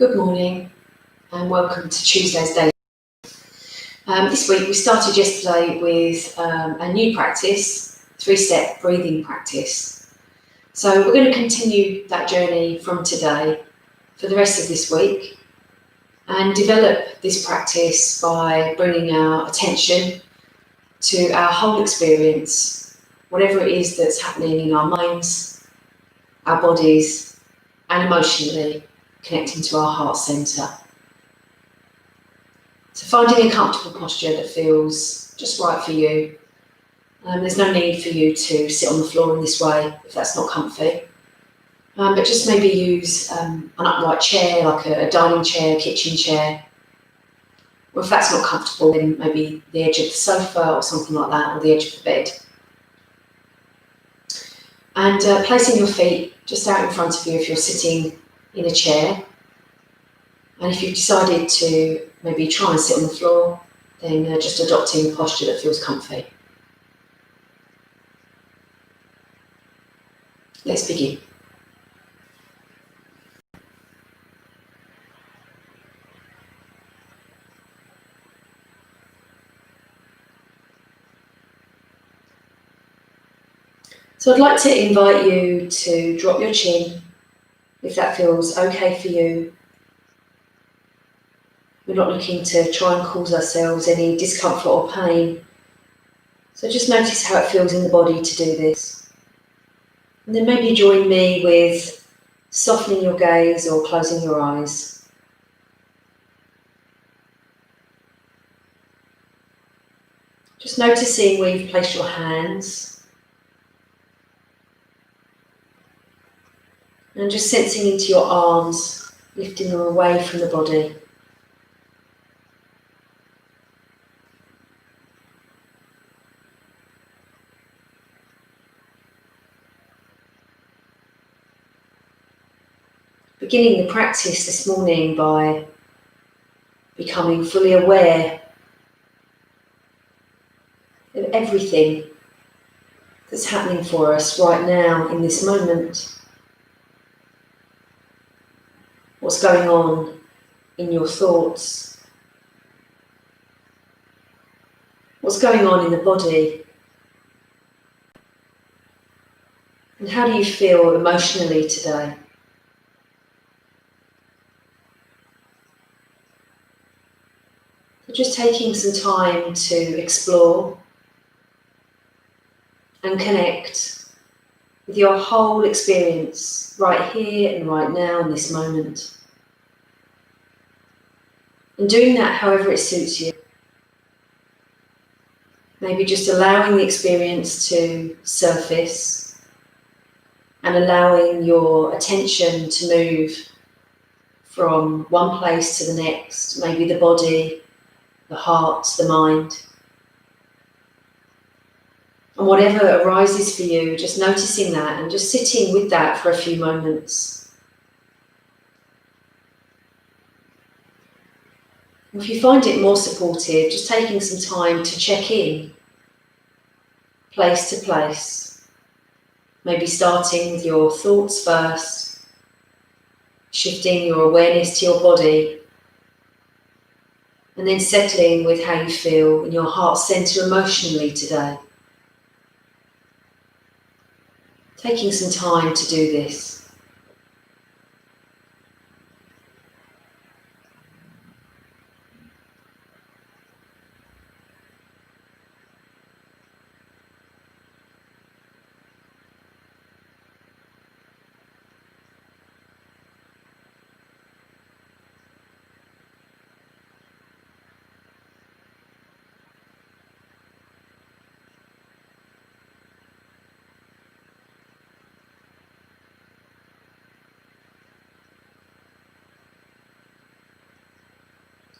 Good morning and welcome to Tuesday's Day. This week we started yesterday with a new practice, 3-step breathing practice. So we're going to continue that journey from today for the rest of this week and develop this practice by bringing our attention to our whole experience, whatever it is that's happening in our minds, our bodies and emotionally, connecting to our heart centre. So finding a comfortable posture that feels just right for you. There's no need for you to sit on the floor in this way if that's not comfy. But just maybe use an upright chair, like a dining chair, kitchen chair. Or if that's not comfortable, then maybe the edge of the sofa or something like that, or the edge of the bed. And placing your feet just out in front of you if you're sitting in a chair. And if you've decided to maybe try and sit on the floor, then just adopting a posture that feels comfy. Let's begin. So I'd like to invite you to drop your chin if that feels okay for you. We're not looking to try and cause ourselves any discomfort or pain. So just notice how it feels in the body to do this. And then maybe join me with softening your gaze or closing your eyes. Just noticing where you've placed your hands. And just sensing into your arms, lifting them away from the body. Beginning the practice this morning by becoming fully aware of everything that's happening for us right now in this moment. What's going on in your thoughts? What's going on in the body? And how do you feel emotionally today? So just taking some time to explore and connect with your whole experience right here and right now in this moment. And doing that however it suits you. Maybe just allowing the experience to surface and allowing your attention to move from one place to the next, maybe the body, the heart, the mind. And whatever arises for you, just noticing that and just sitting with that for a few moments. If you find it more supportive, just taking some time to check in, place to place. Maybe starting with your thoughts first, shifting your awareness to your body, and then settling with how you feel in your heart centre emotionally today. Taking some time to do this.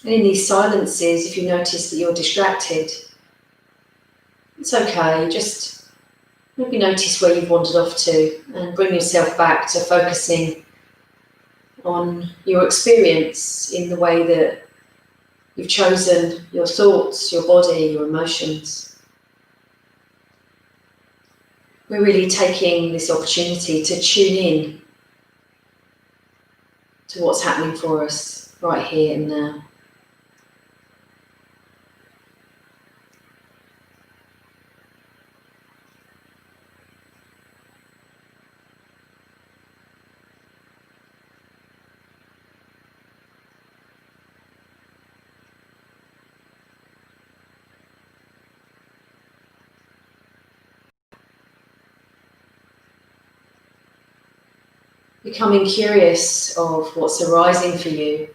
And in these silences, if you notice that you're distracted, it's okay, just maybe notice where you've wandered off to and bring yourself back to focusing on your experience in the way that you've chosen your thoughts, your body, your emotions. We're really taking this opportunity to tune in to what's happening for us right here and now. Becoming curious of what's arising for you.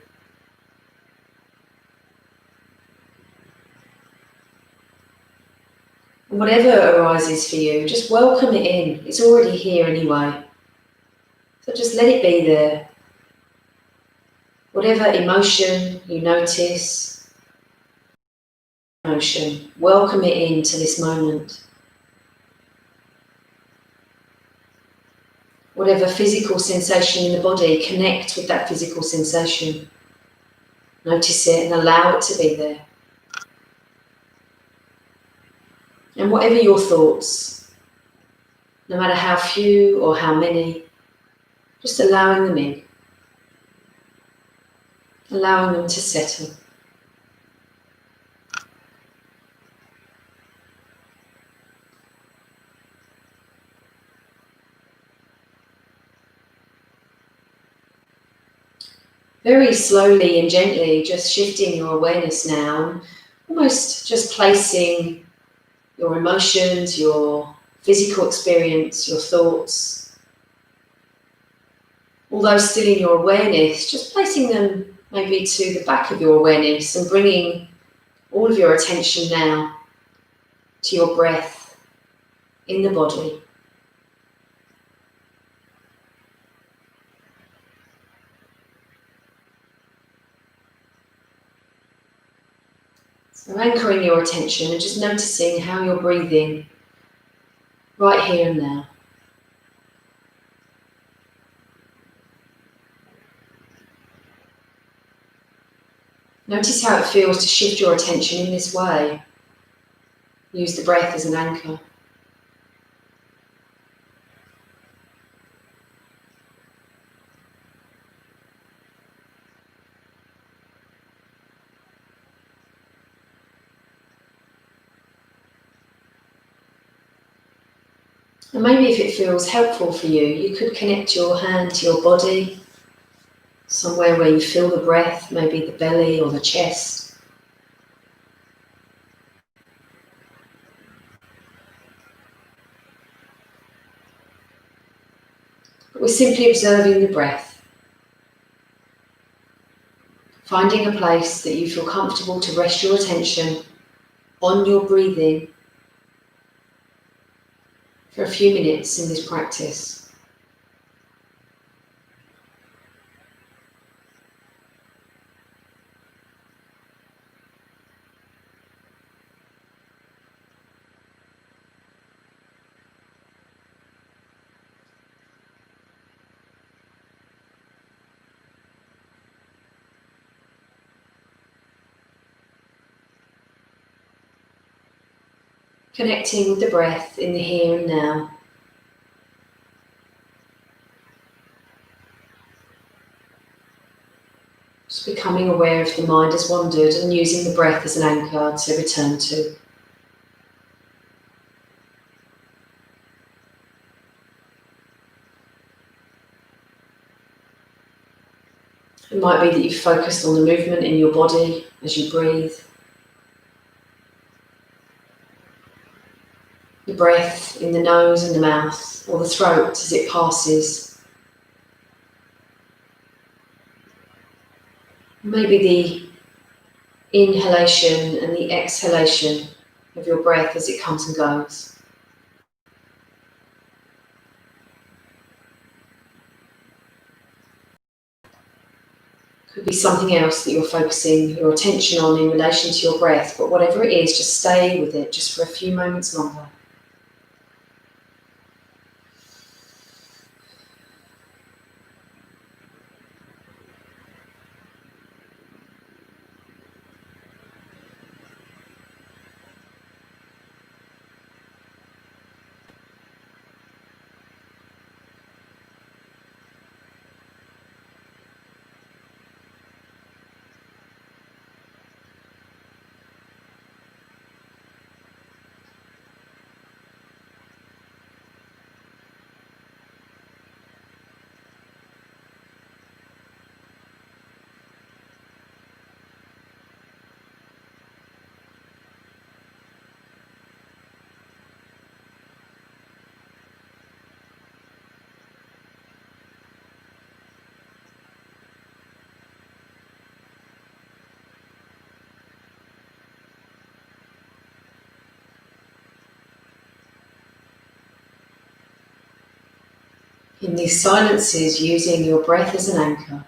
And whatever arises for you, just welcome it in. It's already here anyway. So just let it be there. Whatever emotion you notice, welcome it into this moment. Whatever physical sensation in the body, connect with that physical sensation. Notice it and allow it to be there. And whatever your thoughts, no matter how few or how many, just allowing them in. Allowing them to settle. Very slowly and gently, just shifting your awareness now, almost just placing your emotions, your physical experience, your thoughts, all those still in your awareness, just placing them maybe to the back of your awareness and bringing all of your attention now to your breath in the body. So anchoring your attention and just noticing how you're breathing right here and now. Notice how it feels to shift your attention in this way. Use the breath as an anchor. And maybe if it feels helpful for you, you could connect your hand to your body, somewhere where you feel the breath, maybe the belly or the chest. But we're simply observing the breath, finding a place that you feel comfortable to rest your attention on your breathing for a few minutes in this practice. Connecting with the breath in the here and now. Just becoming aware if the mind has wandered and using the breath as an anchor to return to. It might be that you've focused on the movement in your body as you breathe. The breath in the nose and the mouth, or the throat as it passes. Maybe the inhalation and the exhalation of your breath as it comes and goes. Could be something else that you're focusing your attention on in relation to your breath, but whatever it is, just stay with it just for a few moments longer. In these silences, using your breath as an anchor.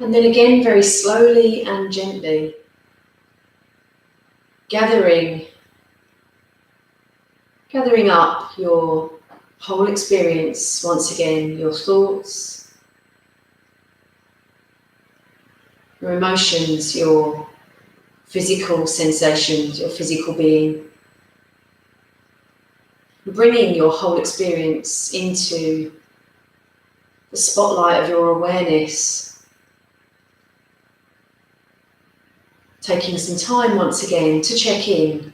And then again, very slowly and gently, gathering up your whole experience once again, your thoughts, your emotions, your physical sensations, your physical being. Bringing your whole experience into the spotlight of your awareness. Taking some time once again to check in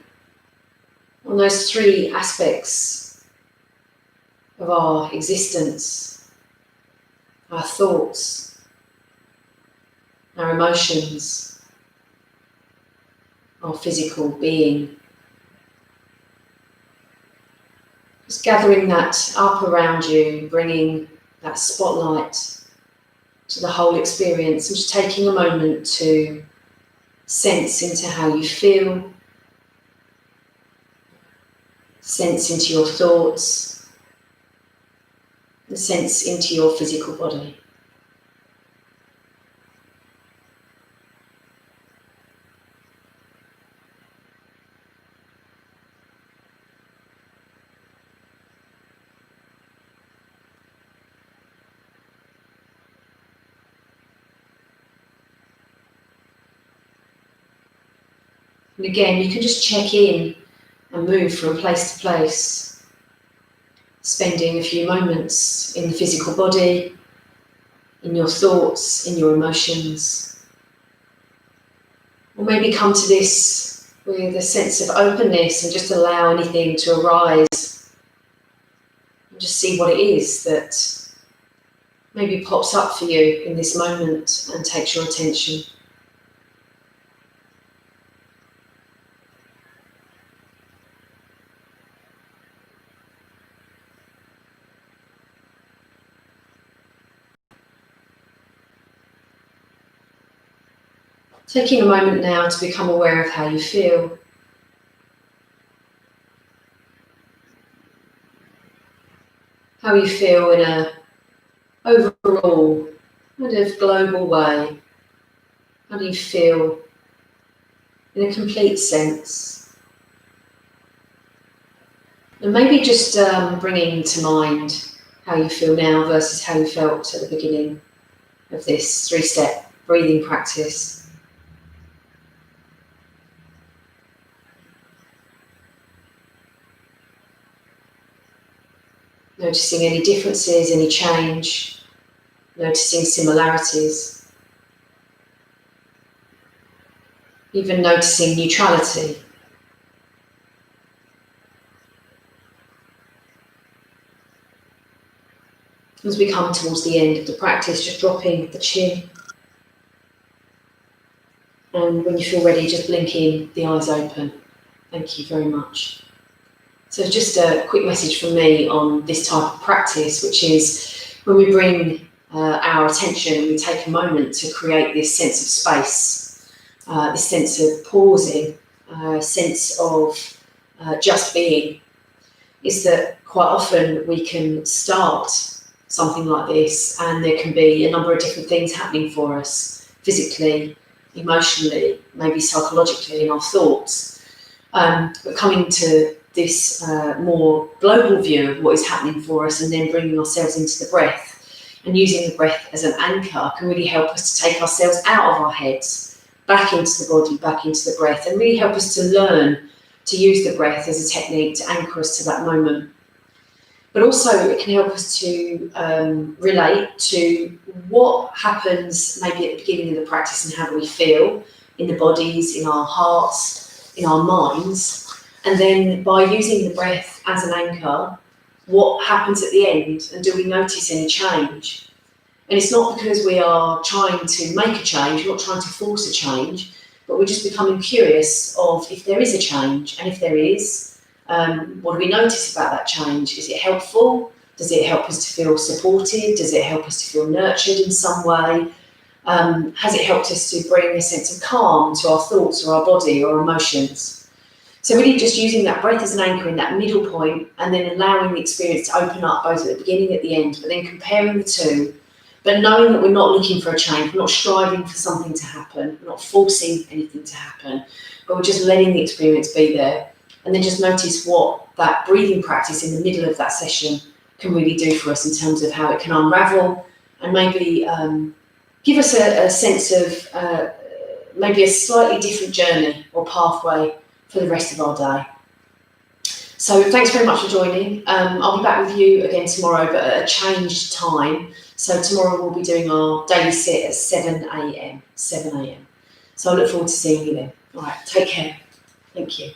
on those three aspects of our existence: our thoughts, our emotions, our physical being. Just gathering that up around you, bringing that spotlight to the whole experience, and just taking a moment to sense into how you feel, sense into your thoughts, and sense into your physical body. And again, you can just check in and move from place to place, spending a few moments in the physical body, in your thoughts, in your emotions. Or maybe come to this with a sense of openness and just allow anything to arise and just see what it is that maybe pops up for you in this moment and takes your attention. Taking a moment now to become aware of how you feel. How you feel in an overall kind of global way. How do you feel in a complete sense? And maybe just bringing to mind how you feel now versus how you felt at the beginning of this 3-step breathing practice. Noticing any differences, any change, noticing similarities, even noticing neutrality. As we come towards the end of the practice, just dropping the chin. And when you feel ready, just blinking the eyes open. Thank you very much. So just a quick message from me on this type of practice, which is when we bring our attention, we take a moment to create this sense of space, this sense of pausing, sense of just being, is that quite often we can start something like this and there can be a number of different things happening for us, physically, emotionally, maybe psychologically in our thoughts. But coming to this more global view of what is happening for us and then bringing ourselves into the breath and using the breath as an anchor can really help us to take ourselves out of our heads, back into the body, back into the breath, and really help us to learn to use the breath as a technique to anchor us to that moment. But also it can help us to relate to what happens maybe at the beginning of the practice and how do we feel in the bodies, in our hearts, in our minds. And then by using the breath as an anchor, what happens at the end, and do we notice any change? And it's not because we are trying to make a change, we're not trying to force a change, but we're just becoming curious of if there is a change, and if there is, what do we notice about that change? Is it helpful? Does it help us to feel supported? Does it help us to feel nurtured in some way? Has it helped us to bring a sense of calm to our thoughts or our body or emotions? So really just using that breath as an anchor in that middle point, and then allowing the experience to open up both at the beginning and at the end, but then comparing the two, but knowing that we're not looking for a change, we're not striving for something to happen, we're not forcing anything to happen, but we're just letting the experience be there. And then just notice what that breathing practice in the middle of that session can really do for us in terms of how it can unravel and maybe give us a sense of maybe a slightly different journey or pathway for the rest of our day. So thanks very much for joining. I'll be back with you again tomorrow, but at a changed time. So tomorrow we'll be doing our daily sit at 7 a.m. So I look forward to seeing you then. All right, take care. Thank you.